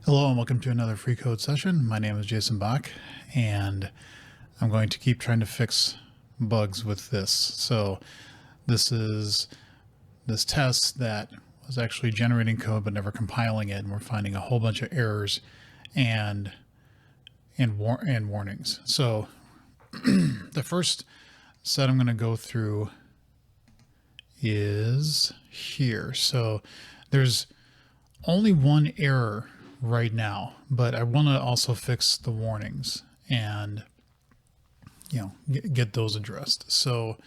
Hello and welcome to another free code session. My name is Jason Bach and I'm going to keep trying to fix bugs with this. So this is this test that was actually generating code but never compiling it, and we're finding a whole bunch of errors and warnings. So the first set I'm going to go through is here. So there's only one error right now, but I want to also fix the warnings and get those addressed. So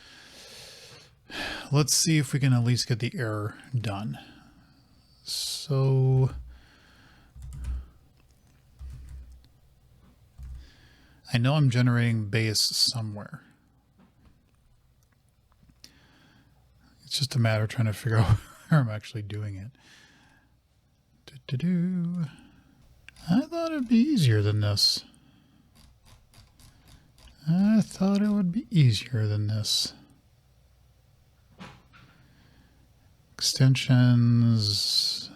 let's see if we can at least get the error done. So I know I'm generating base somewhere. It's just a matter of trying to figure out where I'm actually doing it. I thought it'd be easier than this. I thought it would be easier than this. Extensions.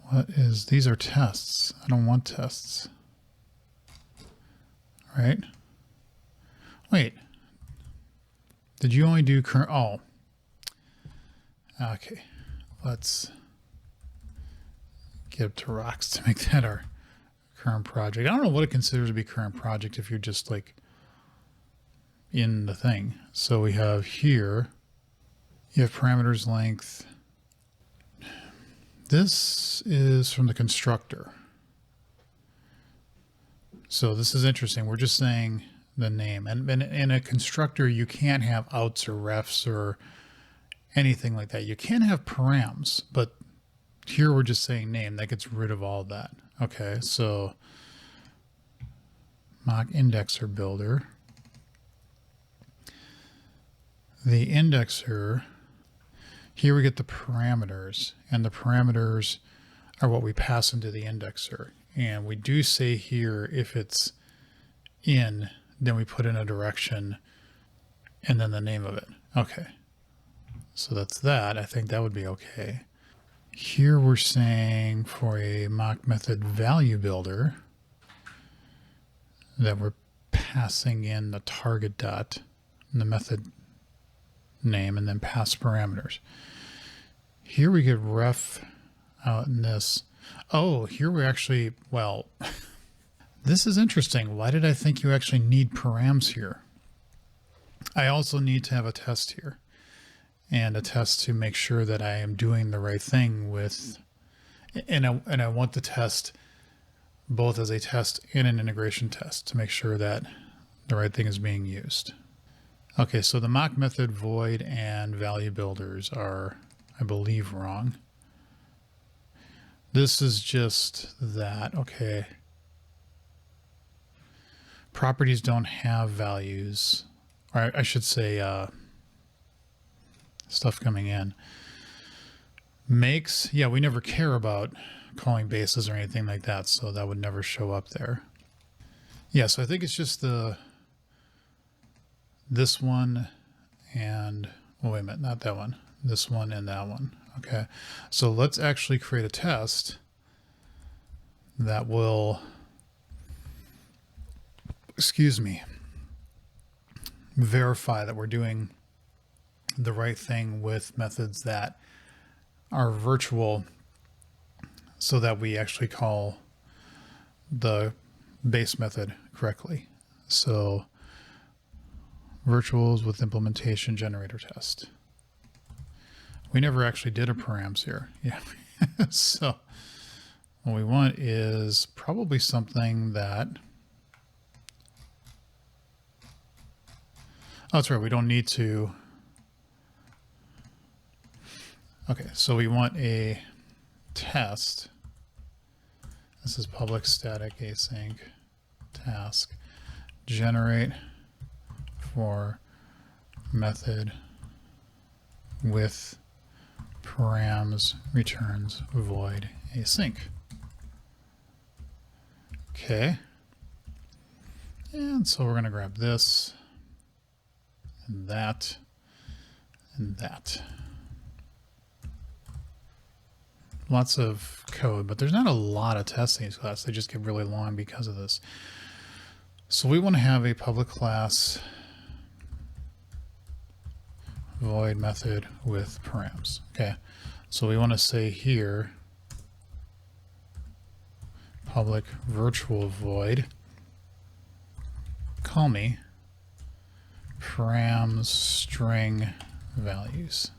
What is, these are tests. I don't want tests. Right? Wait. Did you only do current? Oh. Okay. Let's get up to rocks to make that our current project. I don't know what it considers to be current project if you're just like in the thing. So we have here, you have parameters length. This is from the constructor. So this is interesting. We're just saying the name. And in a constructor, you can't have outs or refs or anything like that. You can have params, but here we're just saying name. That gets rid of all of that. Okay, so mock indexer builder. The indexer, here we get the parameters, and the parameters are what we pass into the indexer. And we do say here, if it's in, then we put in a direction and then the name of it. Okay. So that's that. I think that would be okay. Here we're saying for a mock method value builder that we're passing in the target dot and the method name and then pass parameters. Here we get ref out in this. Oh, here we actually, well, this is interesting. Why did I think you actually need params here? I also need to have a test here. And a test to make sure that I am doing the right thing with, and I want the test both as a test and an integration test to make sure that the right thing is being used. Okay, so the mock method void and value builders are, I believe, wrong. This is just that, okay. Properties don't have values, or I should say, stuff coming in. Makes, yeah, we never care about calling bases or anything like that, so that would never show up there. Yeah, so I think it's just this one and, oh wait a minute, not that one. This one and that one. Okay, so let's actually create a test that will, excuse me, verify that we're doing the right thing with methods that are virtual so that we actually call the base method correctly. So virtuals with implementation generator test. We never actually did a params here. Yeah. So what we want is probably something that, oh, that's right. We don't need to. Okay, so we want a test. This is public static async task generate for method with params returns void async. Okay, and so we're going to grab this and that and that. lots of code, but there's not a lot of tests in these classes. They just get really long because of this. So we want to have a public class void method with params. Okay, so we want to say here public virtual void call me params string values,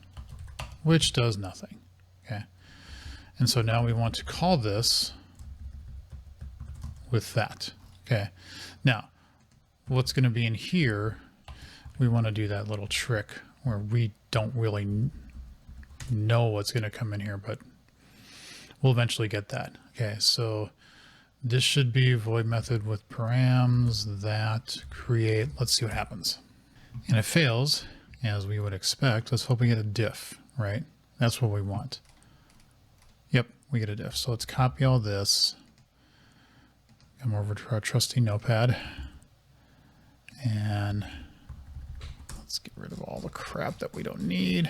which does nothing. Okay, and so now we want to call this with that. Okay, now what's going to be in here, we want to do that little trick where we don't really know what's going to come in here, but we'll eventually get that. Okay, so this should be void method with params that create. Let's see what happens. And it fails, as we would expect. Let's hope we get a diff, right? That's what we want. Yep, we get a diff. So let's copy all this. Come over to our trusty notepad. And let's get rid of all the crap that we don't need.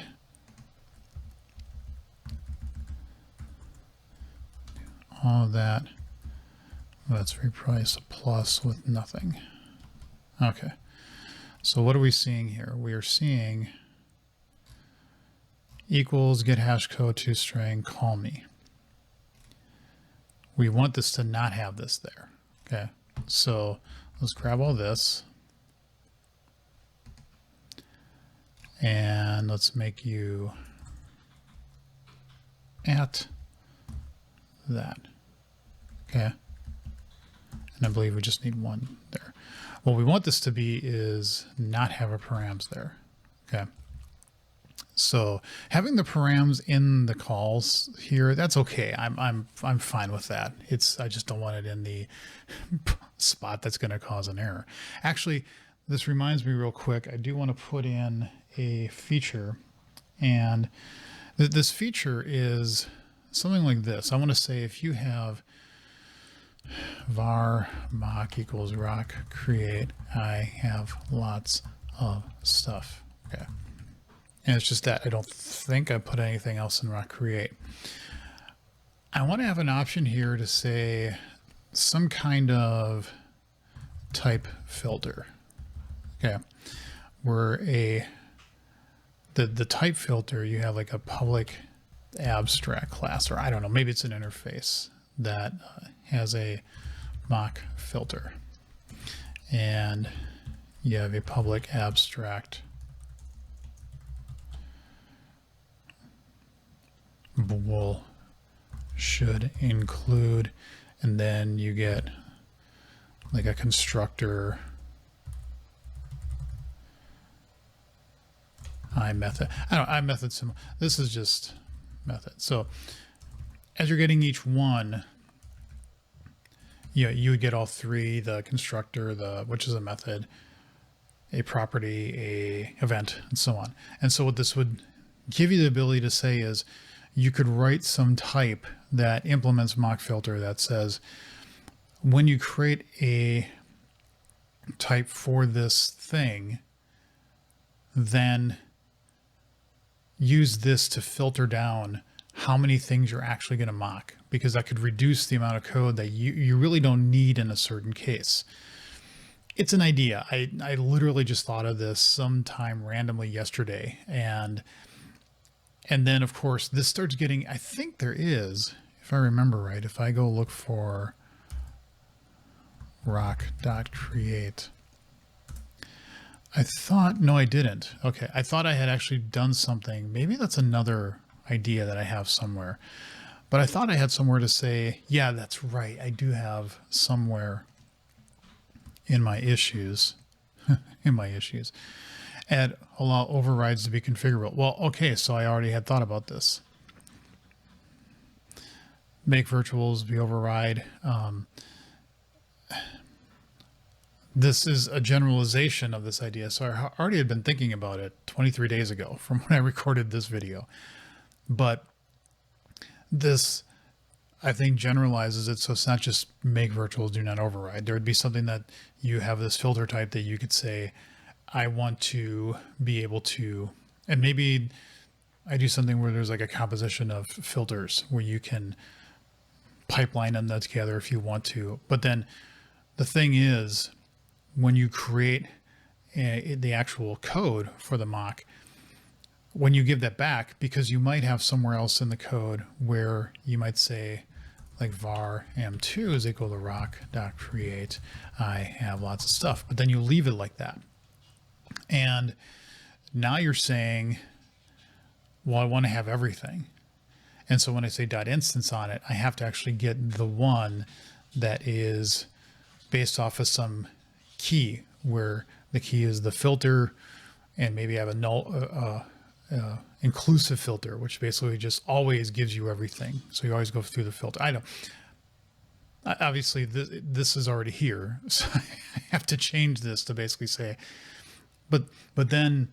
All of that. Let's reprice a plus with nothing. Okay. So what are we seeing here? We are seeing equals get hash code to string call me. We want this to not have this there. Okay. So let's grab all this. And let's make you at that. Okay. And I believe we just need one there. What we want this to be is not have a params there. Okay. So having the params in the calls here, that's okay. I'm fine with that. I just don't want it in the spot that's going to cause an error. Actually, this reminds me real quick, I do want to put in a feature, and this feature is something like this. I want to say if you have var mock equals rock create, I have lots of stuff. Okay. And it's just that I don't think I put anything else in rock create. I want to have an option here to say some kind of type filter. Okay. Where the type filter, you have like a public abstract class, or I don't know, maybe it's an interface that has a mock filter, and you have a public abstract bool should include, and then you get like a constructor method. I don't know, method symbol. This is just method. So as you're getting each one, you would get all three: the constructor, which is a method, a property, a event, and so on. And so what this would give you the ability to say is you could write some type that implements mock filter that says when you create a type for this thing, then use this to filter down how many things you're actually going to mock, because that could reduce the amount of code that you really don't need in a certain case. It's an idea. I literally just thought of this sometime randomly yesterday. And then of course this starts getting, I think there is, if I remember right, if I go look for rock.create, I thought, no, I didn't. Okay. I thought I had actually done something. Maybe that's another idea that I have somewhere, but I thought I had somewhere to say, yeah, that's right. I do have somewhere in my issues, and allow overrides to be configurable. Well, okay. So I already had thought about this. Make virtuals be override. This is a generalization of this idea. So I already had been thinking about it 23 days ago from when I recorded this video. But this, I think, generalizes it. So it's not just make virtuals do not override. There would be something that you have this filter type that you could say, I want to be able to, and maybe I do something where there's like a composition of filters where you can pipeline them together if you want to. But then the thing is, when you create the actual code for the mock, when you give that back, because you might have somewhere else in the code where you might say like var m2 is equal to rock.create, I have lots of stuff, but then you leave it like that. And now you're saying, well, I want to have everything. And so when I say .instance on it, I have to actually get the one that is based off of some key, where the key is the filter, and maybe I have a null, inclusive filter, which basically just always gives you everything. So you always go through the filter. I don't. Obviously, this is already here, so I have to change this to basically say. But then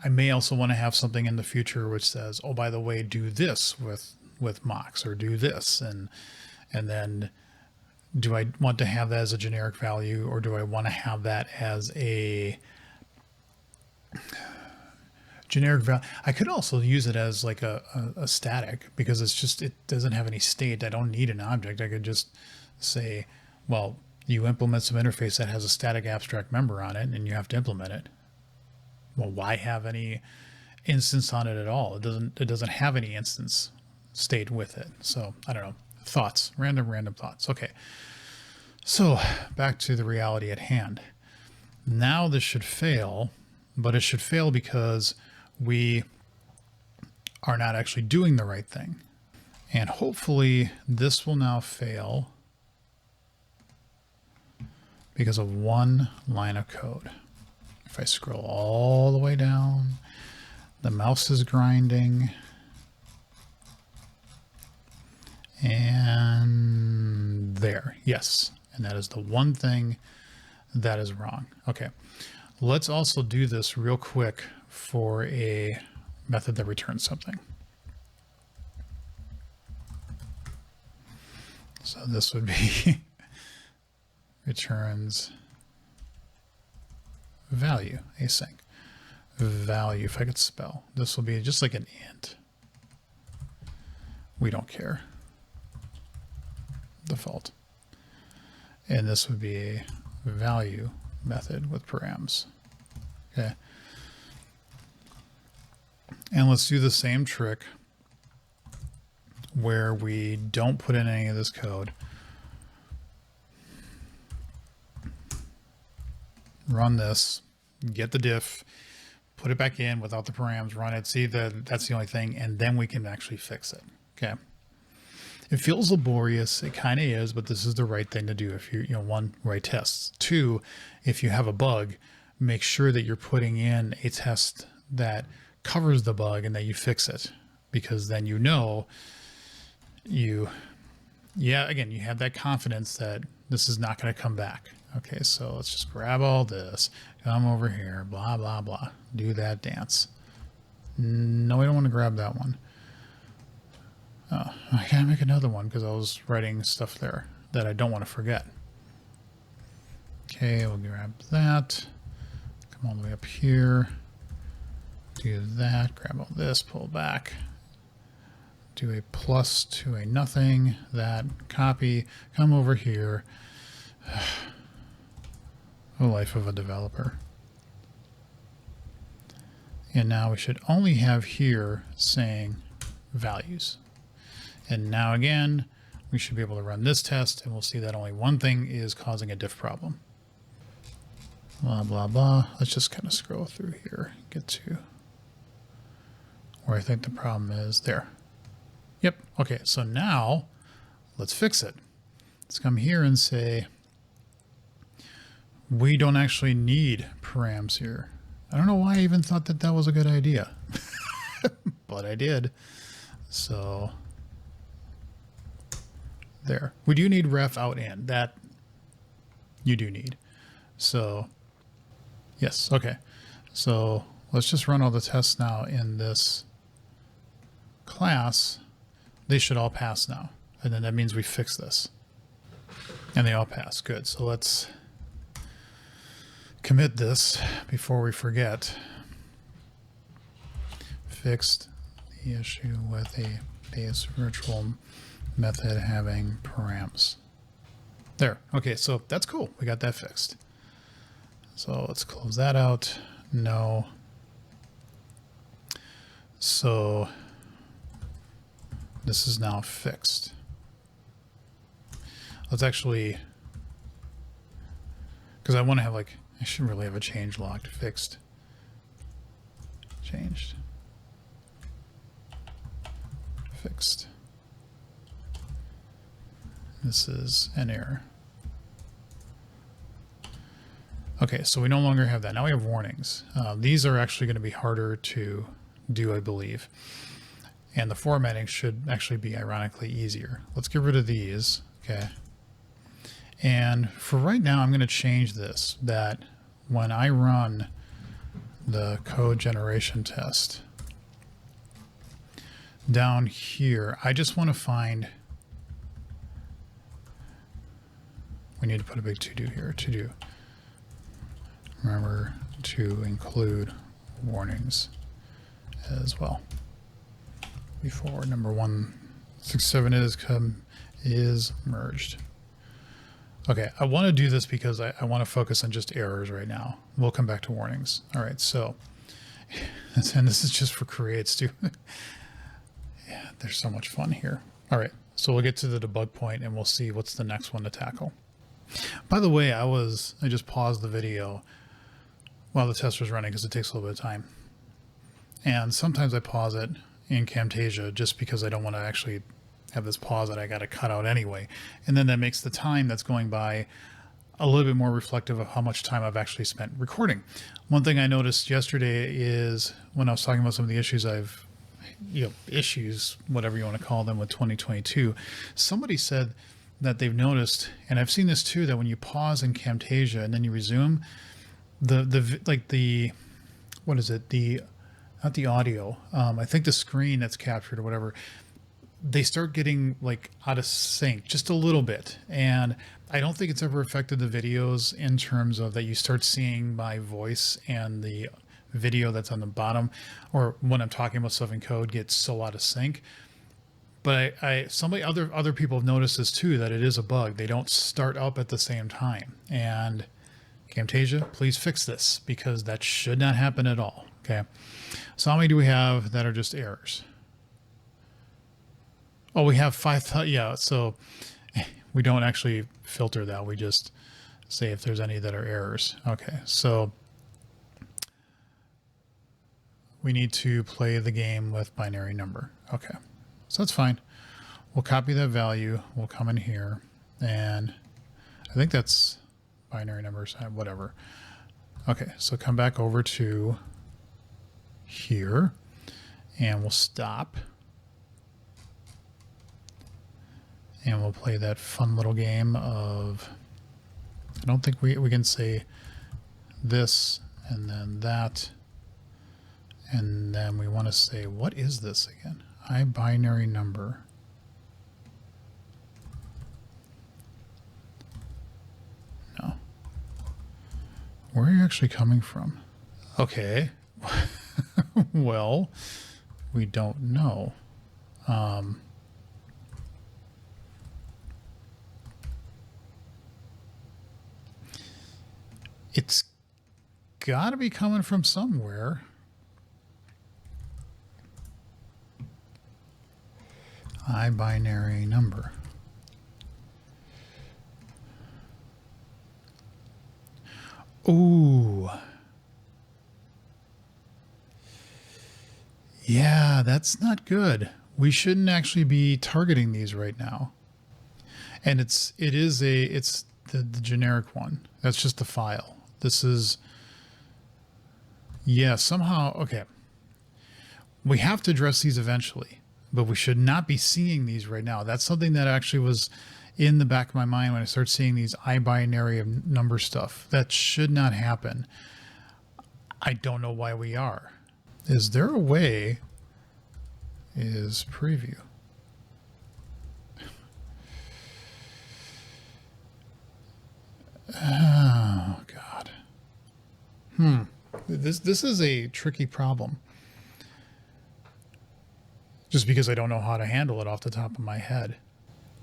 I may also want to have something in the future which says, oh, by the way, do this with mocks, or do this, and then do I want to have that as a generic value, or do I want to have that as a generic value? I could also use it as like a static, because it doesn't have any state. I don't need an object. I could just say, well, you implement some interface that has a static abstract member on it, and you have to implement it. Well, why have any instance on it at all? It doesn't have any instance state with it. So I don't know. Thoughts, random thoughts. Okay. So back to the reality at hand. Now this should fail, but it should fail because we are not actually doing the right thing. And hopefully this will now fail because of one line of code. If I scroll all the way down, the mouse is grinding, and there, yes. And that is the one thing that is wrong. Okay, let's also do this real quick for a method that returns something. So this would be returns value, async value. If I could spell, this will be just like an int. We don't care. Default. And this would be a value method with params. Okay. And let's do the same trick where we don't put in any of this code. Run this, get the diff, put it back in without the params, run it, see that that's the only thing, and then we can actually fix it. Okay. It feels laborious. It kind of is, but this is the right thing to do. If you one, write tests. Two, if you have a bug, make sure that you're putting in a test that covers the bug and that you fix it, because then you have that confidence that this is not going to come back. Okay, so let's just grab all this, come over here, blah, blah, blah, do that dance. No, we don't want to grab that one. Oh, I gotta make another one because I was writing stuff there that I don't want to forget. Okay, we'll grab that, come all the way up here, do that, grab all this, pull back, do a plus to a nothing, that, copy, come over here. The life of a developer. And now we should only have here saying values. And now again, we should be able to run this test, and we'll see that only one thing is causing a diff problem. Blah, blah, blah. Let's just kind of scroll through here, get to where I think the problem is. There. Yep. Okay, so now let's fix it. Let's come here and say, we don't actually need params here. I don't know why I even thought that that was a good idea, but I did. So there. We do need ref out in. That you do need. So yes. Okay. So let's just run all the tests now in this class. They should all pass now. And then that means we fix this. And they all pass. Good. So let's commit this before we forget. Fixed the issue with a base virtual method having params. There. Okay, so that's cool. We got that fixed. So let's close that out. No. So this is now fixed. Let's actually, because I want to have like, I should really have a change locked. Fixed. Changed. Fixed. This is an error. Okay, so we no longer have that. Now we have warnings. These are actually going to be harder to do, I believe. And the formatting should actually be ironically easier. Let's get rid of these. Okay. And for right now, I'm going to change this, that when I run the code generation test down here, I just want to find, we need to put a big to do here, to do. Remember to include warnings as well before number 167 is merged. Okay, I want to do this because I want to focus on just errors right now. We'll come back to warnings. All right, so, and this is just for creates too. Yeah, there's so much fun here. All right, so we'll get to the debug point and we'll see what's the next one to tackle. By the way, I just paused the video while the test was running because it takes a little bit of time. And sometimes I pause it in Camtasia just because I don't want to actually have this pause that I got to cut out anyway. And then that makes the time that's going by a little bit more reflective of how much time I've actually spent recording. One thing I noticed yesterday is when I was talking about some of the issues issues, whatever you want to call them, with 2022, somebody said that they've noticed, and I've seen this too, that when you pause in Camtasia and then you resume, not the audio, I think the screen that's captured or whatever, they start getting like out of sync just a little bit. And I don't think it's ever affected the videos in terms of that you start seeing my voice and the video that's on the bottom, or when I'm talking about stuff in code, gets so out of sync. But other people have noticed this too, that it is a bug. They don't start up at the same time. And Camtasia, please fix this because that should not happen at all. Okay. So how many do we have that are just errors? Oh, we have 5,000. Yeah. So we don't actually filter that. We just say if there's any that are errors. Okay. So we need to play the game with binary number. Okay. So that's fine. We'll copy that value. We'll come in here and I think that's binary numbers, whatever. Okay. So come back over to here and we'll stop and we'll play that fun little game of, I don't think we can say this and then that, and then we want to say, what is this again? IBinaryNumber. No. Where are you actually coming from? Okay. Well, we don't know. It's got to be coming from somewhere. IBinaryNumber. Ooh. Yeah, that's not good. We shouldn't actually be targeting these right now. And it's the generic one. That's just the file. This is, yeah, somehow, okay. We have to address these eventually, but we should not be seeing these right now. That's something that actually was in the back of my mind when I started seeing these IBinaryNumber stuff. That should not happen. I don't know why we are. Is there a way? Is preview. Oh God. This is a tricky problem. just because I don't know how to handle it off the top of my head.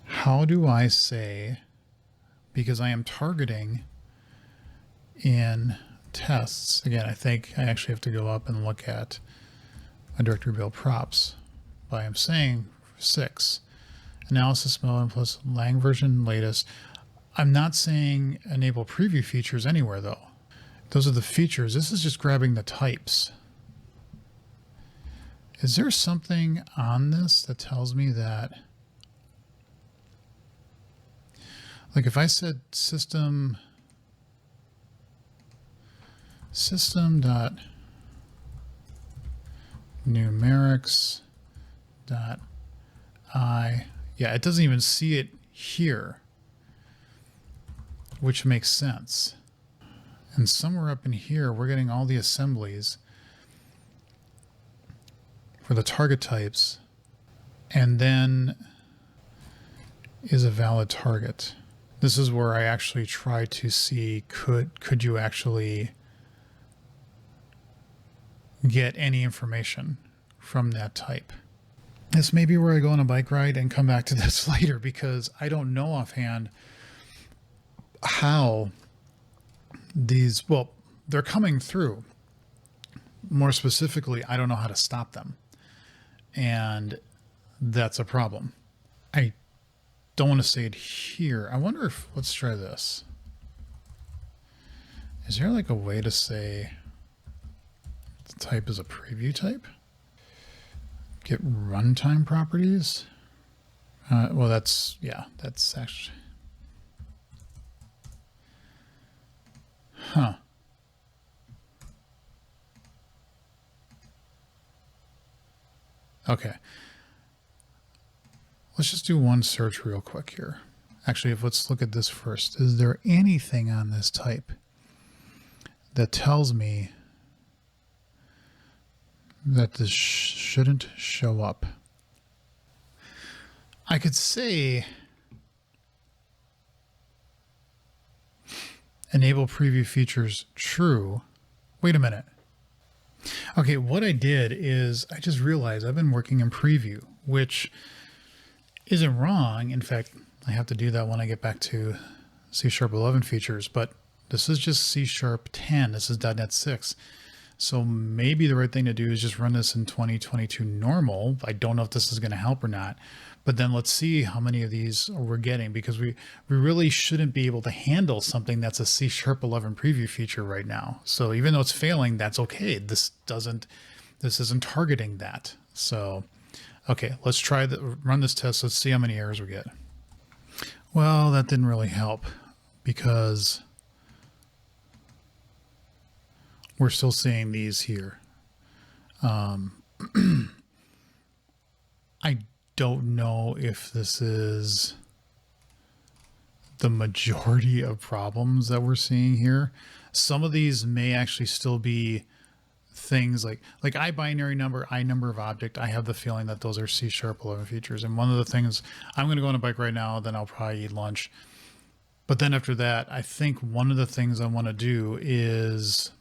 How do I say, because I am targeting in tests, again, I think I actually have to go up and look at my directory build props, but I am saying 6, analysis mode plus lang version latest. I'm not saying enable preview features anywhere though. Those are the features. This is just grabbing the types. Is there something on this that tells me that, like if I said system dot numerics dot I, yeah, it doesn't even see it here, which makes sense. And somewhere up in here, we're getting all the assemblies for the target types, and then is a valid target. This is where I actually try to see, could you actually get any information from that type? This may be where I go on a bike ride and come back to this later, because I don't know offhand how these, well, they're coming through. More specifically, I don't know how to stop them. And that's a problem. I don't want to say it here. I wonder if, let's try this. Is there like a way to say the type is a preview type? Get runtime properties? Well, that's, yeah, that's actually, huh. Okay. Let's just do one search real quick here. Actually, let's look at this first. Is there anything on this type that tells me that this shouldn't show up? I could say enable preview features true. Wait a minute. Okay, what I did is I just realized I've been working in preview, which isn't wrong. In fact, I have to do that when I get back to C# 11 features, but this is just C# 10. This is .NET 6. So maybe the right thing to do is just run this in 2022 normal. I don't know if this is going to help or not, but then let's see how many of these we're getting, because we really shouldn't be able to handle something that's a C# 11 preview feature right now. So even though it's failing, that's okay. This isn't targeting that. So, okay, let's try run this test. Let's see how many errors we get. Well, that didn't really help, because we're still seeing these here. I don't know if this is the majority of problems that we're seeing here. Some of these may actually still be things like IBinaryNumber, iNumber of object. I have the feeling that those are C# 11 features. And one of the things, I'm going to go on a bike right now, then I'll probably eat lunch. But then after that, I think one of the things I want to do is,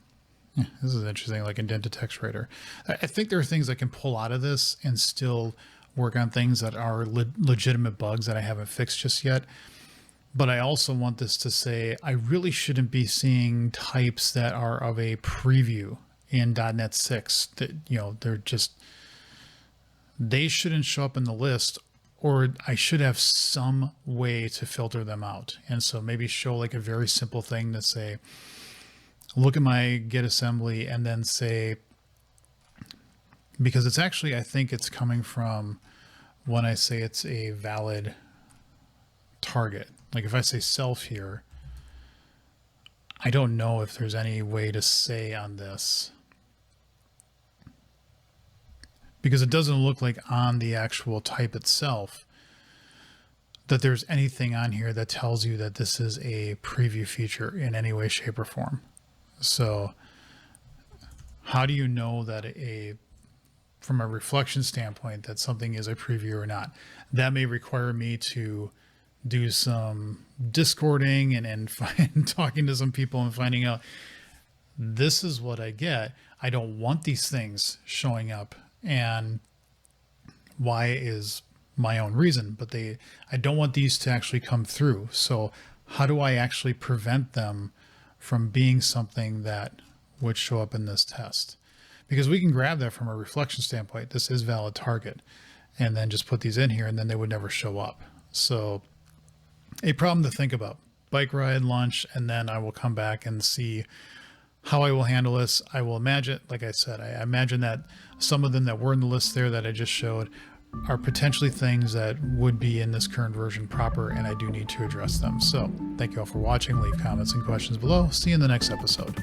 this is interesting, like indented text writer. I think there are things I can pull out of this and still work on things that are legitimate bugs that I haven't fixed just yet. But I also want this to say, I really shouldn't be seeing types that are of a preview in .NET 6. That, you know, they shouldn't show up in the list, or I should have some way to filter them out. And so maybe show like a very simple thing to say, look at my get assembly, and then say, because it's actually, I think it's coming from when I say it's a valid target. Like if I say self here, I don't know if there's any way to say on this, because it doesn't look like on the actual type itself that there's anything on here that tells you that this is a preview feature in any way, shape, or form. So how do you know that from a reflection standpoint, that something is a preview or not? That may require me to do some discording and talking to some people and finding out, this is what I get. I don't want these things showing up. And why is my own reason, but I don't want these to actually come through. So how do I actually prevent them from being something that would show up in this test? Because we can grab that from a reflection standpoint. This is valid target, and then just put these in here, and then they would never show up. So a problem to think about: bike ride, lunch, and then I will come back and see how I will handle this. I will imagine, like I said, I imagine that some of them that were in the list there that I just showed are potentially things that would be in this current version proper, and I do need to address them. So thank you all for watching. Leave comments and questions below. See you in the next episode.